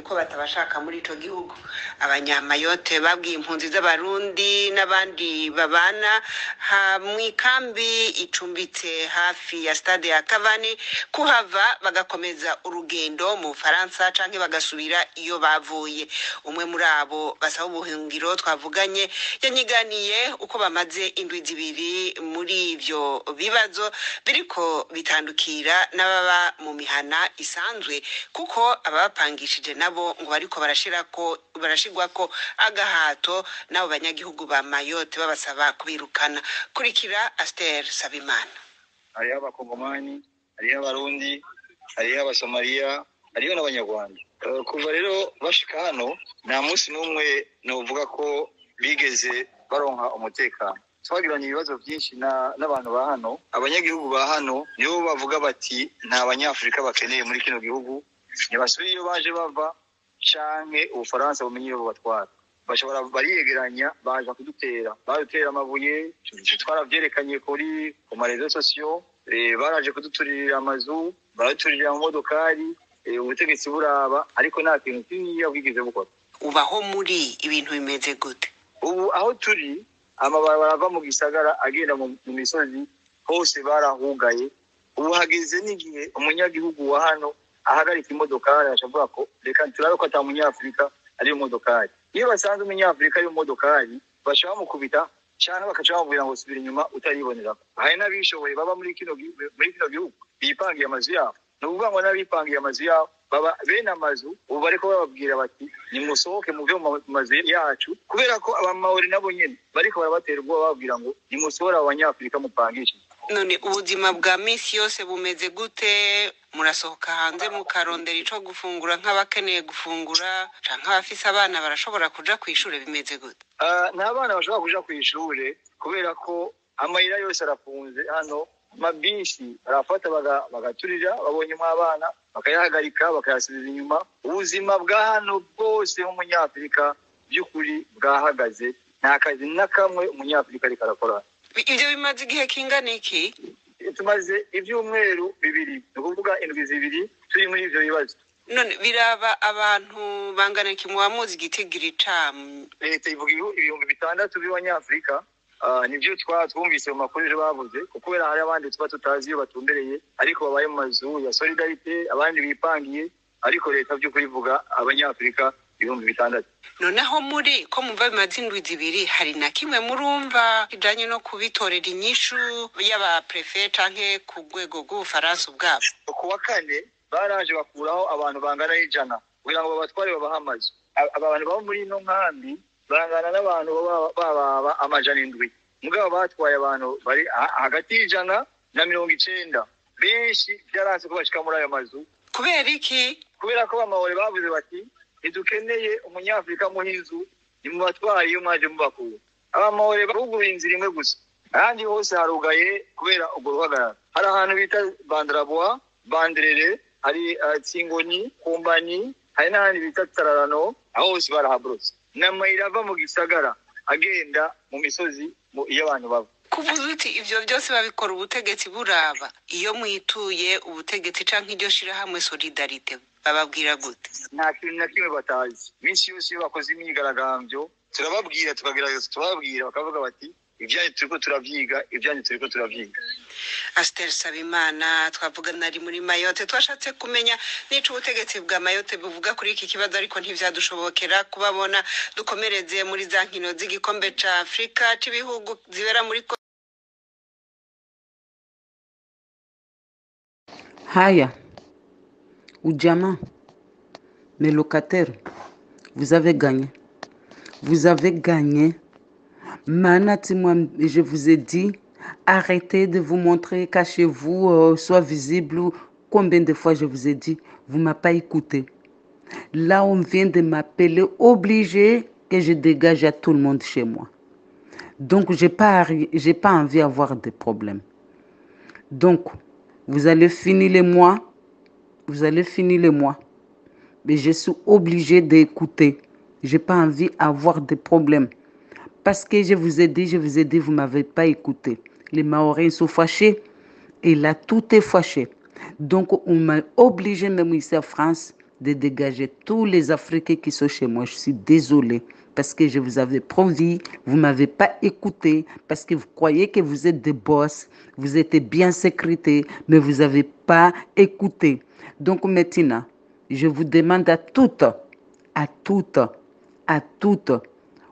ko batabashaka muri ico gihugu. Abanyamayote babwiye impunzi z'abarundi n'abandi babana mw'ikambi icumbitse hafi ya stade ya Kavani kuhava bagakomeza urugendo mu Faransa canke bagasubira iyo bavuye. Umwe muri abo basaba ubuhungiro twavuganye yanyiganiye uko bamaze indwi zibiri muri ivyo bibazo biriko bitandukira n'ababa mu mihana isanzwe, kuko ababapangishije nabo ngo bariko barashigwako agahato n'abo banyagihugu ba Mayotte babasaba kubirukana. Kurikira Aster Sabimana. Hariho abakongomani, hariho abarundi, hariho abasomaliya, hariho n'abanyarwanda. Kuva rero bashika hano nta munsi n'umwe novuga ko bigeze baronka umutekano. Twagiranye ibibazo byinshi n'abantu ba hano. Abanyagihugu ba hano nibo bavuga bati nta banyafrika bakeneye muri kino gihugu, ntibasubire iyo baje bava canke Ubufaransa bumenye iyo batwara. Bashobora bariyegeranya baje kudutera, badutera amabuye, twaravyerekanye ku marezo sosiyo, baraje kuduturira amazu, baraturira mu modokari, ubutegetsi buraba, ariko nta kintu kinini bwigeze bukora. Ubaho muri ibintu bimeze gute? Ubu aho turi amabarabara ava mu gisagara agenda mu misozi hose barahugaye. Ubu hageze n'igihe umunyagihugu wa hano ahagarika imodokari ashavuga ko reka turabe ko ata munyafrika ari mu modokari. Iyo basanze umunyafrika ari mu modokari bashaka mukubita cyane bakaca bamubwira ngo subira inyuma utaribonera. Hari n'abishoboye baba muri kino gihugu bipangiye amazu yabo. Nuvuga ngo n'abipangiye amazu yabo baba bene amazu ubu bariko bababwira bati nimusohoke muve mu mazu yacu, kubera ko abamahori nabo nyene bariko barabatera ubwoba bababwira ngo nimusohora abanyafrika mupangishe. None ubuzima bwa misi yose bumeze gute? Murasohoka hanze mukarondera ico gufungura nk'abakeneye gufungura canke abafise abana barashobora kuja kw'ishure, bimeze gute? Nta bana bashobora kuja kw'ishure kubera ko amayira yose arafunze hano. Mabisi arafata bagaturira, babonyemo abana bakayahagarika bakayasubiza inyuma. Ubuzima bwa hano bwose umunyafrika by'ukuri bwahagaze, nta kazi na kamwe umunyafrika ariko arakora. Ivyo bimaze igihe kingana iki? Tumaze ivyumweru bibiri, ni ukuvuga indwi zibiri turi muri ivyo bibazo. None biraba abantu bangana iki? Muwamuzi igitigiri camu? Leta ivuga ibihumbi 6 by'abanyafrika. Nibyo twumvise mu makuru ejo bavuze, kubera hari abandi tuba tutazi iyo batumbereye ariko babaye mu mazu ya Solidarite, abandi bipangiye, ariko leta by'ukuri ivuga abanyafrika 6,000. Noneho muri ko mumva bimaze indwi zibiri, hari na kimwe murumva kijanye no kubitorera inyishu y'aba prefet canke ku rwego rw'Ubufaransa ubwabo? Ku wa kane baraje bakuraho abantu bangana 100 kugira ngo babatware babaha amazu. Abantu baba muri ino nkambi bangana n'abantu baba 700. Mugabo batwaye abantu bari hagati y'ijana na 90. Benshi byaranze ko bashika muri ayo mazu. Kubera iki? Kubera ko bamahore bavuze bati ntidukeneye umunyafrika muhinzu, ni mu batwari iyo mwaje mubakura. Abamahore baruguye inzira imwe gusa, ahandi hose harugaye kubera ubwo ruhagarara. Hari ahantu bita Bandrabois, Bandrere, hari Tsingoni, Kumbani, hari n'ahandi bita Tararano, aho hose barahabrose. N'amayira ava mu gisagara agenda mu misozi iyo abantu bava. Kuvuze uti ivyo byose babikora ubutegetsi buraba, iyo mwituye ubutegetsi canke iryo shirahamwe Solidarite bababwira gute? Nta kintu na kimwe batazi. Minsi yose iyo bakoze imyigaragambyo turababwira, tukagerageza tubabwira, bakavuga bati ibyanyu turiko turavyiga, ibyanyu turiko turavyiga. Aster Sabimana twavugana ari muri Mayotte, twashatse kumenya nico ubutegetsi bwa Mayotte buvuga kuri iki kibazo, ariko ntivyadushobokera kubabona. Dukomereze muri za nkino z'igikombe ca Afrika c'ibihugu zibera muri Haya, Oudjama, mes locataires, vous avez gagné. Vous avez gagné. Manati, moi, je vous ai dit, arrêtez de vous montrer, cachez-vous, soit visible. Combien de fois je vous ai dit, vous ne m'avez pas écouté. Là, on vient de m'appeler, obligé que je dégage à tout le monde chez moi. Donc, je n'ai pas envie d'avoir des problèmes. Donc, vous allez finir les mois. Vous allez finir les mois. Mais je suis obligé d'écouter. Je n'ai pas envie d'avoir des problèmes. Parce que je vous ai dit, vous ne m'avez pas écouté. Les Mahorais sont fâchés. Et là, tout est fâché. Donc, on m'a obligé, même ici en France, de dégager tous les Africains qui sont chez moi. Je suis désolée parce que je vous avais promis, vous ne m'avez pas écouté parce que vous croyez que vous êtes des boss, vous êtes bien sécurité, mais vous n'avez pas écouté. Donc maintenant, je vous demande à toutes,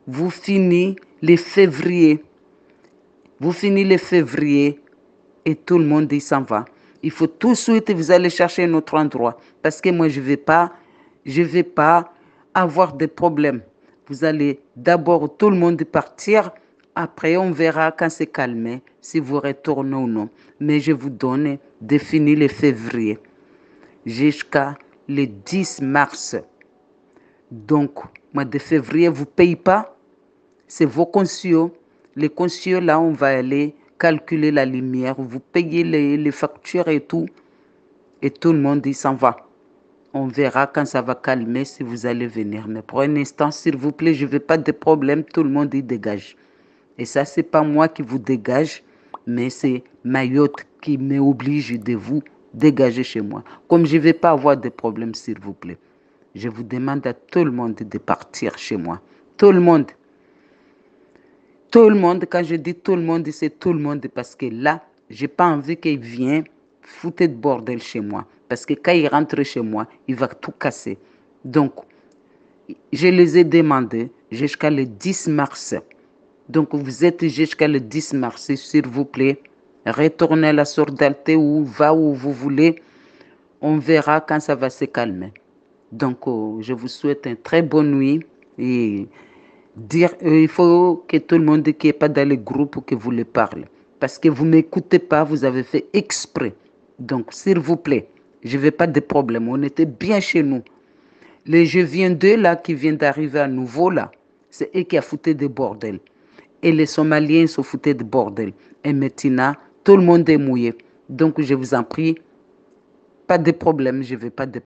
vous finissez les février. Vous finissez le février et tout le monde il s'en va. Il faut tout de suite, vous allez chercher un autre endroit. Parce que moi, je ne vais pas avoir de problèmes. Vous allez d'abord tout le monde partir. Après, on verra quand c'est calmé, si vous retournez ou non. Mais je vous donne de finir le février jusqu'à le 10 mars. Donc, mois de février, vous ne payez pas. C'est vos consiaux. Les consiaux, là, on va aller calculer la lumière. Vous payez les factures et tout. Et tout le monde, il s'en va. On verra quand ça va calmer si vous allez venir. Mais pour un instant, s'il vous plaît, je ne veux pas de problème. Tout le monde, il dégage. Et ça, ce n'est pas moi qui vous dégage, mais c'est Mayotte qui m'oblige de vous dégager chez moi. Comme je ne vais pas avoir de problème, s'il vous plaît. Je vous demande à tout le monde de partir chez moi. Tout le monde. Tout le monde, quand je dis tout le monde, c'est tout le monde parce que là, je n'ai pas envie qu'il vienne foutre de bordel chez moi. Parce que quand il rentre chez moi, il va tout casser. Donc, je les ai demandé jusqu'à le 10 mars. Donc, vous êtes jusqu'à le 10 mars, s'il vous plaît. Retournez à la Sourdalité ou va où vous voulez. On verra quand ça va se calmer. Donc, je vous souhaite une très bonne nuit et il faut que tout le monde qui n'est pas dans le groupe que vous le parlez. Parce que vous ne m'écoutez pas, vous avez fait exprès. Donc, s'il vous plaît, je ne veux pas de problème. On était bien chez nous. Les je viens d'eux là, qui viennent d'arriver à nouveau là, c'est eux qui ont foutu de bordel. Et les Somaliens se foutaient de bordel. Et maintenant, tout le monde est mouillé. Donc, je vous en prie, pas de problème, je ne veux pas de